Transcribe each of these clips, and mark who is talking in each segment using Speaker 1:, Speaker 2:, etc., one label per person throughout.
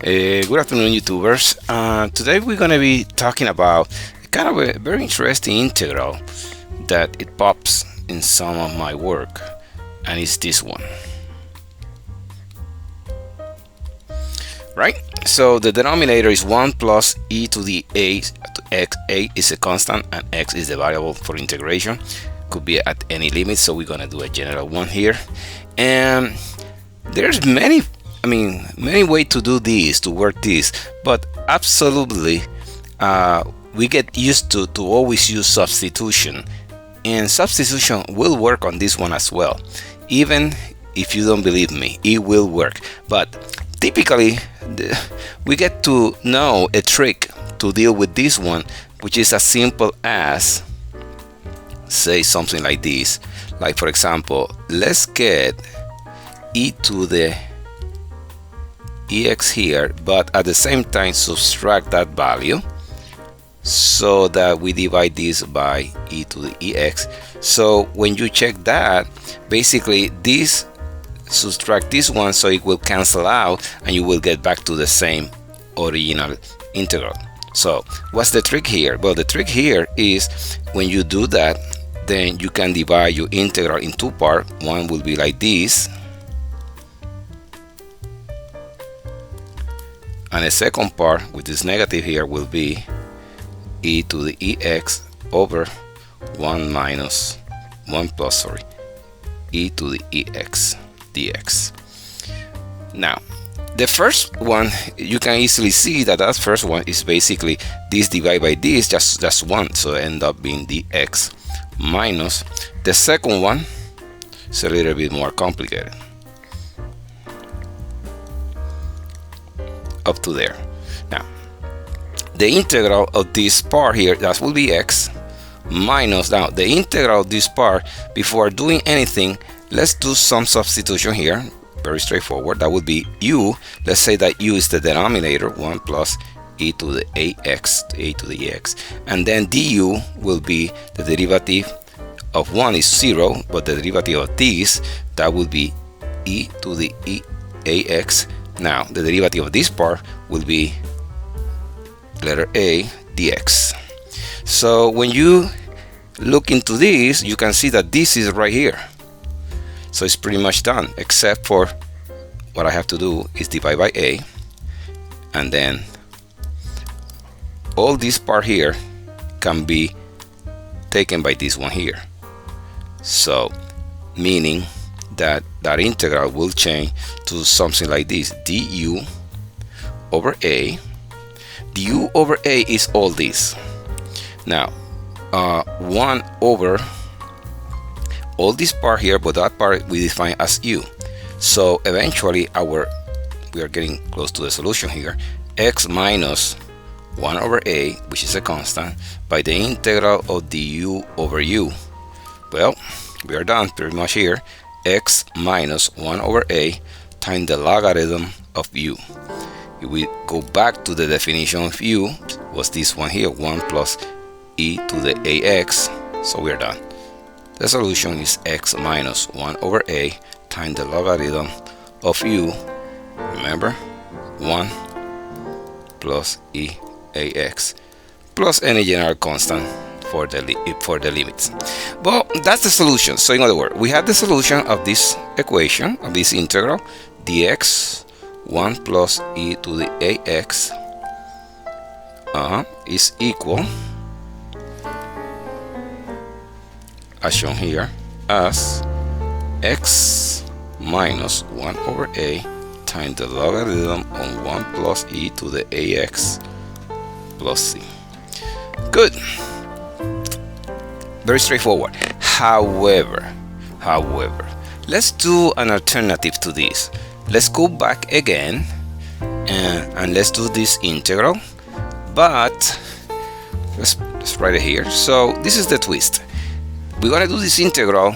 Speaker 1: Good afternoon, YouTubers. Today we're going to be talking about kind of a very interesting integral that it pops in some of my work, and it's this one. Right? So the denominator is 1 plus e to the a to x. A is a constant and x is the variable for integration. Could be at any limit, so we're going to do a general one here. And there's many ways to do this, to work this, but absolutely we get used to always use substitution, and substitution will work on this one as well. Even if you don't believe me, it will work. But typically we get to know a trick to deal with this one, which is as simple as say something like this. Like, for example, let's get e to the ex here, but at the same time subtract that value so that we divide this by e to the ex. So when you check that, basically this subtract this one, so it will cancel out and you will get back to the same original integral. So what's the trick here? Well, the trick here is when you do that, then you can divide your integral in two parts. One will be like this, and the second part, which is negative here, will be e to the ex over 1 minus 1 plus, sorry, e to the ex dx. Now, the first one, you can easily see that that first one is basically this divided by this, just 1, so end up being dx minus. The second one is a little bit more complicated. Up to there. Now, the integral of this part here, that will be x minus. Now, the integral of this part, before doing anything, let's do some substitution here. Very straightforward. That would be u. Let's say that u is the denominator, 1 plus e to the ax, a to the x, and then du will be the derivative of 1 is 0, but the derivative of this, that would be e to the ax. Now, the derivative of this part will be letter a dx. So when you look into this, you can see that this is right here. So it's pretty much done, except for what I have to do is divide by a, and then all this part here can be taken by this one here. So meaning that integral will change to something like this: du over a. Du over a is all this. Now 1 over all this part here, but that part we define as u. So eventually we are getting close to the solution here. X minus 1 over a, which is a constant, by the integral of du over u. Well, we are done pretty much here. X minus 1 over a times the logarithm of u. If we go back to the definition of u, was this one here, 1 plus e to the ax. So we're done. The solution is x minus 1 over a times the logarithm of u. Remember, 1 plus e ax plus any general constant for the limits. Well, that's the solution. So in other words, we have the solution of this equation, of this integral, dx 1 plus e to the ax is equal, as shown here, as x minus 1 over a times the logarithm of 1 plus e to the ax plus c. Good. Very straightforward. However, let's do an alternative to this. Let's go back again and let's do this integral, but let's write it here. So this is the twist. We're gonna do this integral,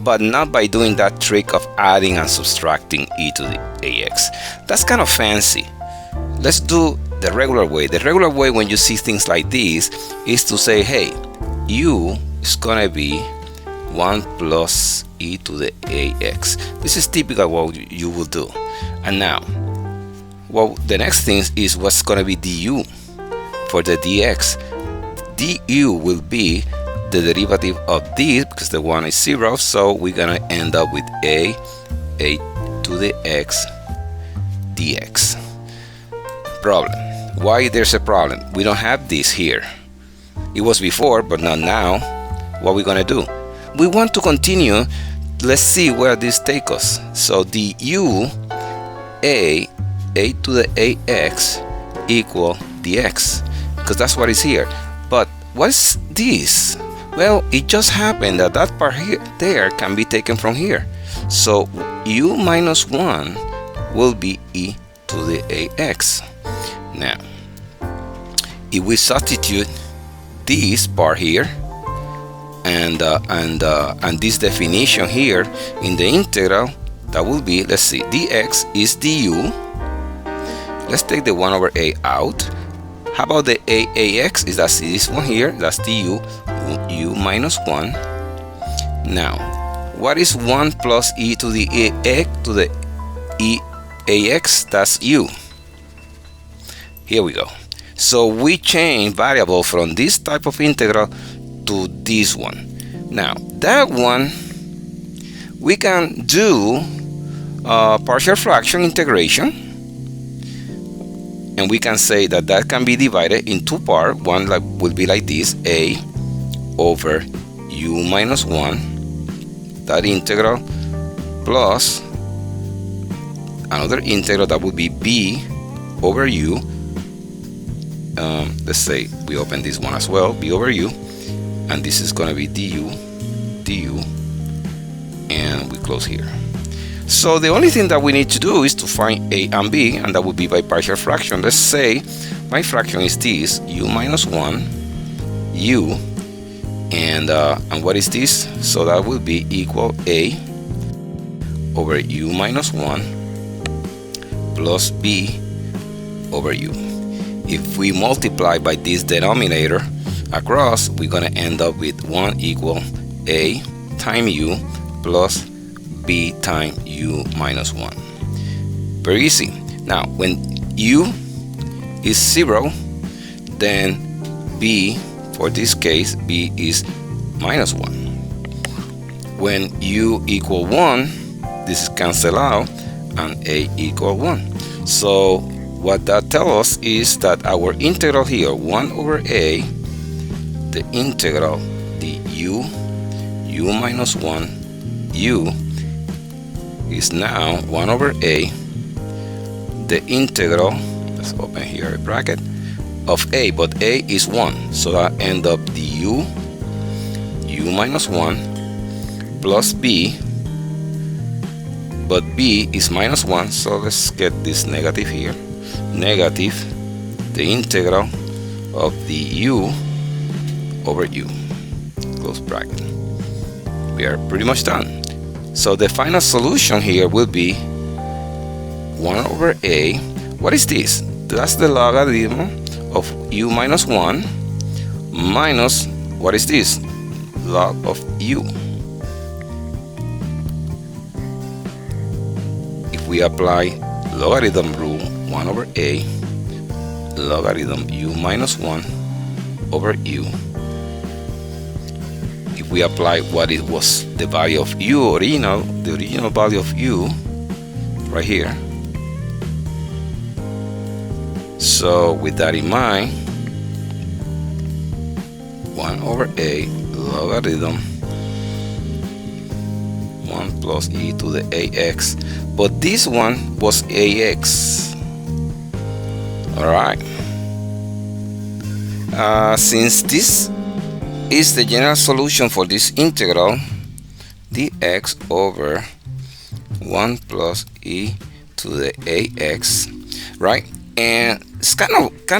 Speaker 1: but not by doing that trick of adding and subtracting e to the ax. That's kind of fancy. Let's do the regular way. The regular way when you see things like this is to say, hey, u is gonna be 1 plus e to the ax. This is typical what you will do. And now Well, the next thing is what's going to be du for the dx. Du will be the derivative of this because the one is 0, so we're going to end up with a to the x dx. Problem. Why there's a problem? We don't have this here. It was before, but not now. What we're going to do? We want to continue. Let's see where this takes us. So du a to the ax equal dx, because that's what is here. But what's this? Well, it just happened that that part here there can be taken from here. So u minus 1 will be e to the ax. Now, if we substitute this part here and this definition here in the integral, that will be, let's see, dx is du. Let's take the 1 over a out. How about the ax? Is that this one here? That's du, u minus 1. Now, what is 1 plus e to the ax to the ax? That's u. Here we go. So we change variable from this type of integral to this one. Now, that one we can do partial fraction integration. And we can say that that can be divided in two parts. One will be like this, a over u minus 1, that integral, plus another integral that would be b over u. Let's say we open this one as well, b over u, and this is going to be du, and we close here. So the only thing that we need to do is to find a and b, and that would be by partial fraction. Let's say my fraction is this, u minus 1, u, and what is this? So that will be equal a over u minus 1 plus b over u. If we multiply by this denominator across, we're going to end up with 1 equal a times u plus b times u minus 1. Very easy. Now, when u is 0, then b, for this case, b is minus 1. When u equal 1, this is cancelled out, and a equal 1. So what that tells us is that our integral here, 1 over a, the integral, the u minus 1, u, is now 1 over a, the integral, let's open here a bracket, of a, but a is 1, so that end up the u minus 1 plus b, but b is minus 1, so let's get this negative here, negative the integral of the u over u, close bracket. We are pretty much done. So the final solution here will be 1 over a. What is this? That's the logarithm of u minus 1 minus, what is this? Log of u. If we apply logarithm rule, 1 over a logarithm u minus 1 over u. If we apply what it was, the value of u, the original value of u right here. So with that in mind, 1 over a logarithm 1 plus e to the ax, but this one was ax. Alright, since this is the general solution for this integral, dx over 1 plus e to the ax, right? And it's kind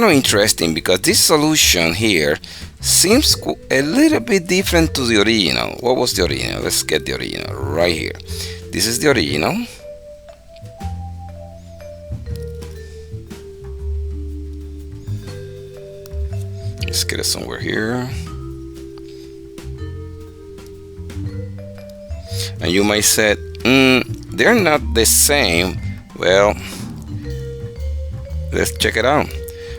Speaker 1: of interesting because this solution here seems a little bit different to the original. What was the original? Let's get the original right here. This is the original. Let's get it somewhere here. And you might say, they're not the same. Well, let's check it out.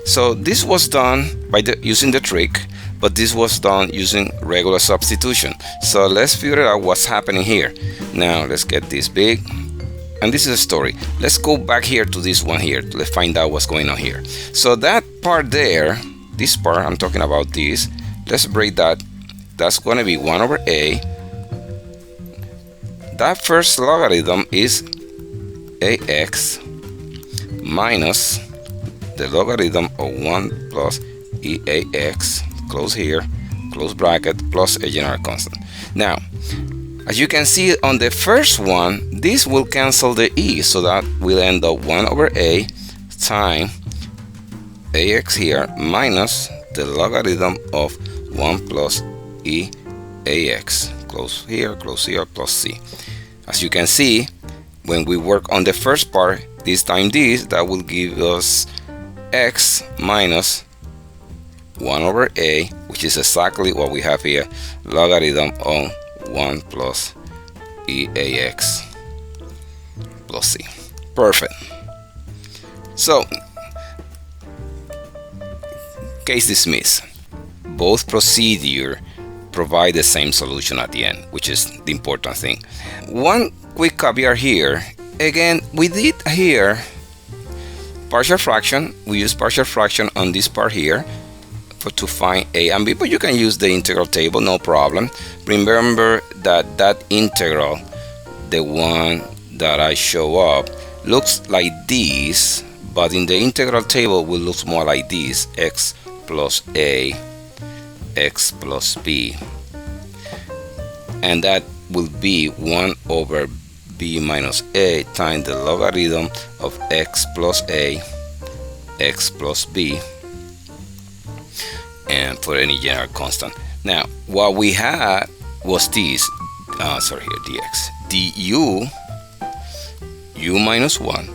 Speaker 1: So this was done by using the trick, but this was done using regular substitution. So let's figure out what's happening here. Now let's get this big, and this is a story. Let's go back here to this one here. Let's find out what's going on here. So that part there, this part, I'm talking about this. Let's break that. That's going to be 1 over a. That first logarithm is ax minus the logarithm of 1 plus eax, close here, close bracket, plus a general constant. Now, as you can see on the first one, this will cancel the e, so that will end up 1 over a times ax here minus the logarithm of 1 plus eax, close here, plus c. As you can see, when we work on the first part, this time this, that will give us x minus 1 over a, which is exactly what we have here, logarithm of 1 plus eax plus c. Perfect. So, case dismissed. Both procedure provide the same solution at the end, which is the important thing. One quick caveat here. Again, we did here partial fraction. We use partial fraction on this part here to find a and b, but you can use the integral table, no problem. Remember that that integral, the one that I show up, looks like this, but in the integral table will look more like this: x plus a, x plus b, and that will be 1 over b minus a times the logarithm of x plus a, x plus b, and for any general constant. Now, what we had was this, dx, du, u minus 1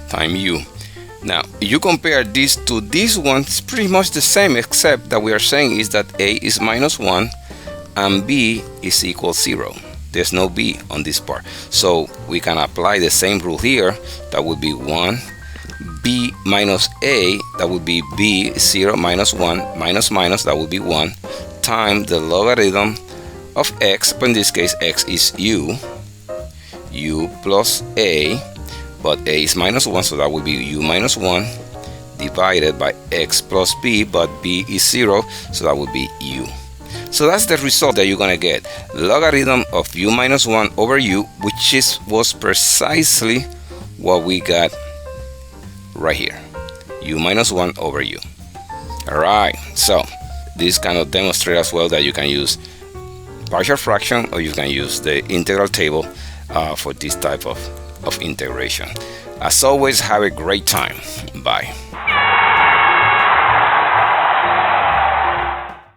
Speaker 1: times u. Now, you compare this to this one, it's pretty much the same, except that we are saying is that a is minus 1 and b is equal 0. There's no b on this part. So we can apply the same rule here. That would be 1 b minus a, that would be b 0 minus 1 minus minus, that would be 1, times the logarithm of x, but in this case x is u plus a, but a is minus 1, so that would be u minus 1 divided by x plus b, but b is 0, so that would be u. So that's the result that you're going to get. Logarithm of u minus 1 over u, which was precisely what we got right here. U minus 1 over u. Alright, so this kind of demonstrates as well that you can use partial fraction, or you can use the integral table for this type of integration. As always, have a great time. Bye.